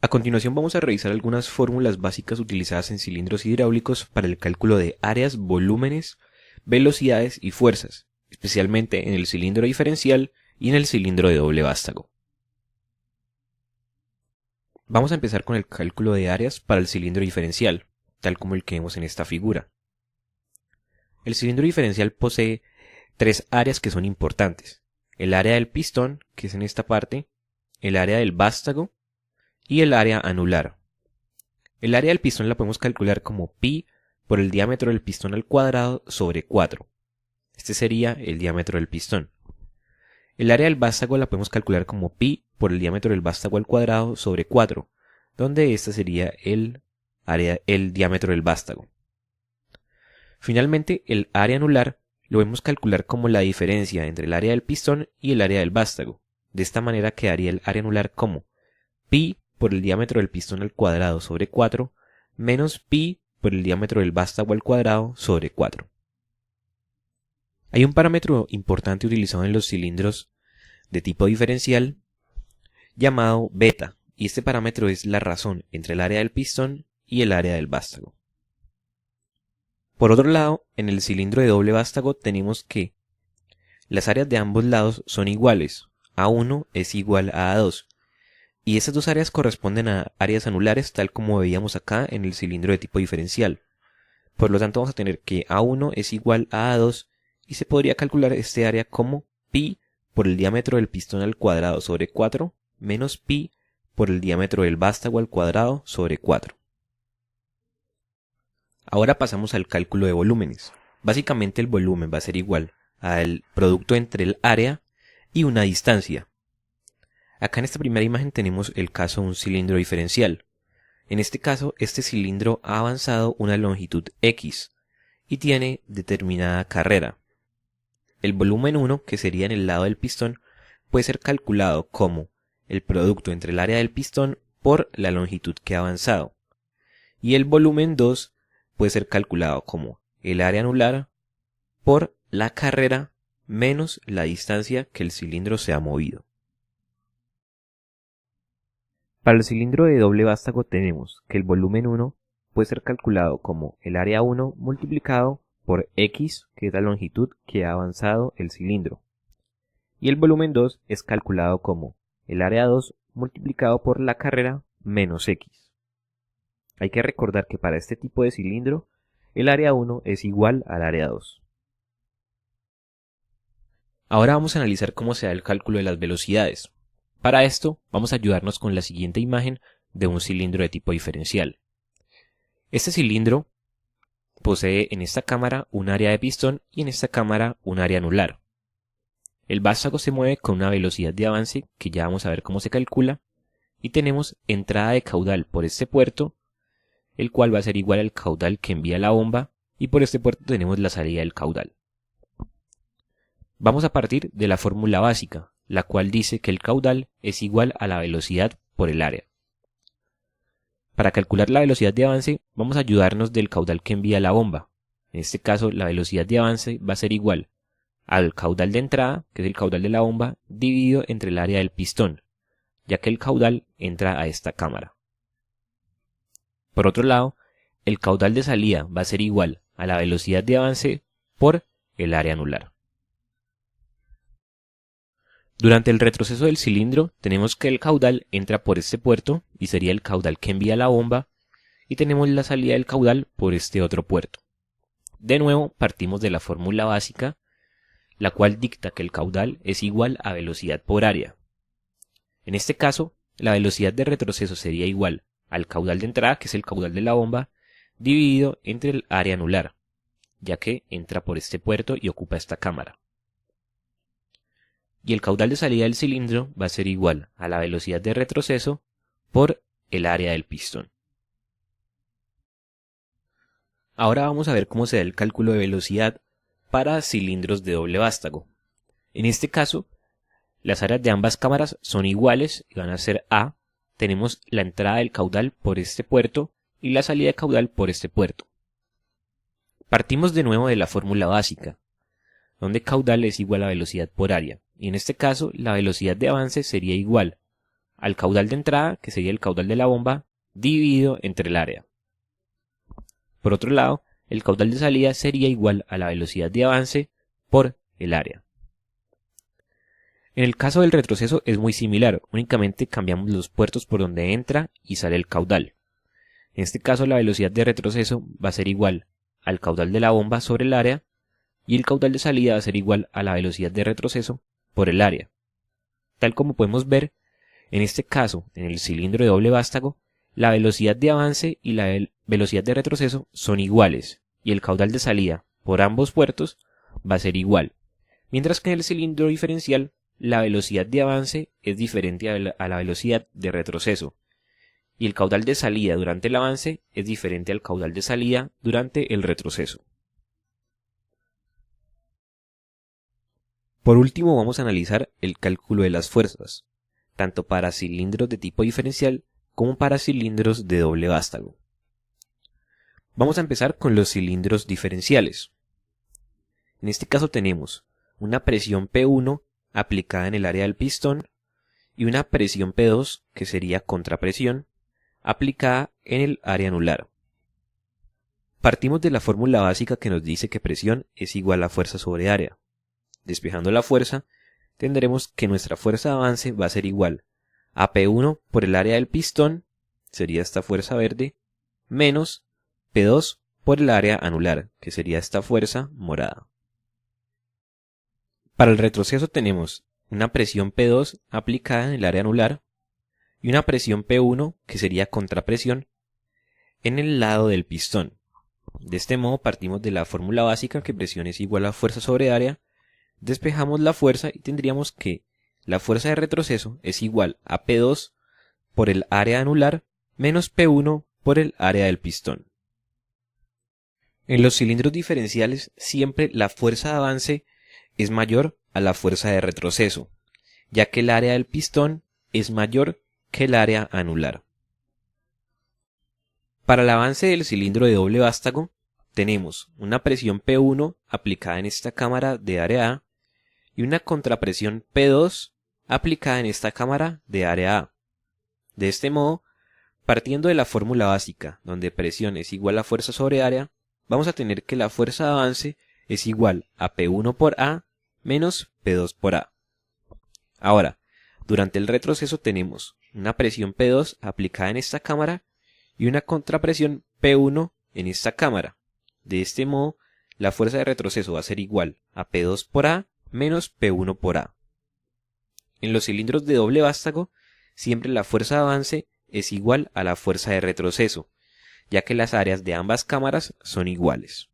A continuación vamos a revisar algunas fórmulas básicas utilizadas en cilindros hidráulicos para el cálculo de áreas, volúmenes, velocidades y fuerzas, especialmente en el cilindro diferencial y en el cilindro de doble vástago. Vamos a empezar con el cálculo de áreas para el cilindro diferencial, tal como el que vemos en esta figura. El cilindro diferencial posee tres áreas que son importantes: el área del pistón, que es en esta parte, el área del vástago y el área anular. El área del pistón la podemos calcular como pi por el diámetro del pistón al cuadrado sobre 4. Este sería el diámetro del pistón. El área del vástago la podemos calcular como pi por el diámetro del vástago al cuadrado sobre 4, donde este sería el diámetro del vástago. Finalmente, el área anular lo podemos calcular como la diferencia entre el área del pistón y el área del vástago. De esta manera quedaría el área anular como pi por el diámetro del pistón al cuadrado sobre 4 menos pi por el diámetro del vástago al cuadrado sobre 4. Hay un parámetro importante utilizado en los cilindros de tipo diferencial llamado beta, y este parámetro es la razón entre el área del pistón y el área del vástago. Por otro lado, en el cilindro de doble vástago tenemos que las áreas de ambos lados son iguales, A1 es igual a A2, y estas dos áreas corresponden a áreas anulares tal como veíamos acá en el cilindro de tipo diferencial. Por lo tanto vamos a tener que A1 es igual a A2 y se podría calcular este área como pi por el diámetro del pistón al cuadrado sobre 4 menos pi por el diámetro del vástago al cuadrado sobre 4. Ahora pasamos al cálculo de volúmenes. Básicamente el volumen va a ser igual al producto entre el área y una distancia. Acá en esta primera imagen tenemos el caso de un cilindro diferencial. En este caso, este cilindro ha avanzado una longitud X y tiene determinada carrera. El volumen 1, que sería en el lado del pistón, puede ser calculado como el producto entre el área del pistón por la longitud que ha avanzado. Y el volumen 2 puede ser calculado como el área anular por la carrera menos la distancia que el cilindro se ha movido. Para el cilindro de doble vástago tenemos que el volumen 1 puede ser calculado como el área 1 multiplicado por X, que es la longitud que ha avanzado el cilindro. Y el volumen 2 es calculado como el área 2 multiplicado por la carrera menos X. Hay que recordar que para este tipo de cilindro, el área 1 es igual al área 2. Ahora vamos a analizar cómo se da el cálculo de las velocidades. Para esto, vamos a ayudarnos con la siguiente imagen de un cilindro de tipo diferencial. Este cilindro posee en esta cámara un área de pistón y en esta cámara un área anular. El vástago se mueve con una velocidad de avance que ya vamos a ver cómo se calcula, y tenemos entrada de caudal por este puerto, el cual va a ser igual al caudal que envía la bomba, y por este puerto tenemos la salida del caudal. Vamos a partir de la fórmula básica, la cual dice que el caudal es igual a la velocidad por el área. Para calcular la velocidad de avance, vamos a ayudarnos del caudal que envía la bomba. En este caso, la velocidad de avance va a ser igual al caudal de entrada, que es el caudal de la bomba, dividido entre el área del pistón, ya que el caudal entra a esta cámara. Por otro lado, el caudal de salida va a ser igual a la velocidad de avance por el área anular. Durante el retroceso del cilindro tenemos que el caudal entra por este puerto y sería el caudal que envía la bomba, y tenemos la salida del caudal por este otro puerto. De nuevo partimos de la fórmula básica, la cual dicta que el caudal es igual a velocidad por área. En este caso, la velocidad de retroceso sería igual al caudal de entrada, que es el caudal de la bomba, dividido entre el área anular, ya que entra por este puerto y ocupa esta cámara. Y el caudal de salida del cilindro va a ser igual a la velocidad de retroceso por el área del pistón. Ahora vamos a ver cómo se da el cálculo de velocidad para cilindros de doble vástago. En este caso, las áreas de ambas cámaras son iguales y van a ser A. Tenemos la entrada del caudal por este puerto y la salida de caudal por este puerto. Partimos de nuevo de la fórmula básica, donde caudal es igual a velocidad por área, y en este caso la velocidad de avance sería igual al caudal de entrada, que sería el caudal de la bomba, dividido entre el área. Por otro lado, el caudal de salida sería igual a la velocidad de avance por el área. En el caso del retroceso es muy similar, únicamente cambiamos los puertos por donde entra y sale el caudal. En este caso la velocidad de retroceso va a ser igual al caudal de la bomba sobre el área y el caudal de salida va a ser igual a la velocidad de retroceso por el área. Tal como podemos ver, en este caso, en el cilindro de doble vástago, la velocidad de avance y la velocidad de retroceso son iguales y el caudal de salida por ambos puertos va a ser igual, mientras que en el cilindro diferencial la velocidad de avance es diferente a la velocidad de retroceso y el caudal de salida durante el avance es diferente al caudal de salida durante el retroceso. Por último vamos a analizar el cálculo de las fuerzas, tanto para cilindros de tipo diferencial como para cilindros de doble vástago. Vamos a empezar con los cilindros diferenciales. En este caso tenemos una presión P1 aplicada en el área del pistón y una presión P2, que sería contrapresión, aplicada en el área anular. Partimos de la fórmula básica que nos dice que presión es igual a fuerza sobre área. Despejando la fuerza, tendremos que nuestra fuerza de avance va a ser igual a P1 por el área del pistón, sería esta fuerza verde, menos P2 por el área anular, que sería esta fuerza morada. Para el retroceso tenemos una presión P2 aplicada en el área anular y una presión P1, que sería contrapresión, en el lado del pistón. De este modo partimos de la fórmula básica que presión es igual a fuerza sobre área, despejamos la fuerza y tendríamos que la fuerza de retroceso es igual a P2 por el área anular menos P1 por el área del pistón. En los cilindros diferenciales siempre la fuerza de avance es mayor a la fuerza de retroceso, ya que el área del pistón es mayor que el área anular. Para el avance del cilindro de doble vástago, tenemos una presión P1 aplicada en esta cámara de área A y una contrapresión P2 aplicada en esta cámara de área A. De este modo, partiendo de la fórmula básica, donde presión es igual a fuerza sobre área, vamos a tener que la fuerza de avance es igual a P1 por A menos P2 por A. Ahora, durante el retroceso tenemos una presión P2 aplicada en esta cámara y una contrapresión P1 en esta cámara. De este modo, la fuerza de retroceso va a ser igual a P2 por A menos P1 por A. En los cilindros de doble vástago, siempre la fuerza de avance es igual a la fuerza de retroceso, ya que las áreas de ambas cámaras son iguales.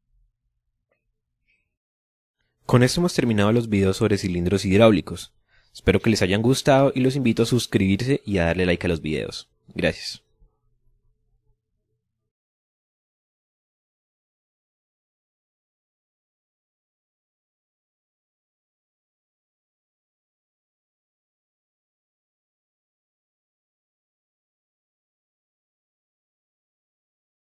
Con esto hemos terminado los videos sobre cilindros hidráulicos. Espero que les hayan gustado y los invito a suscribirse y a darle like a los videos. Gracias.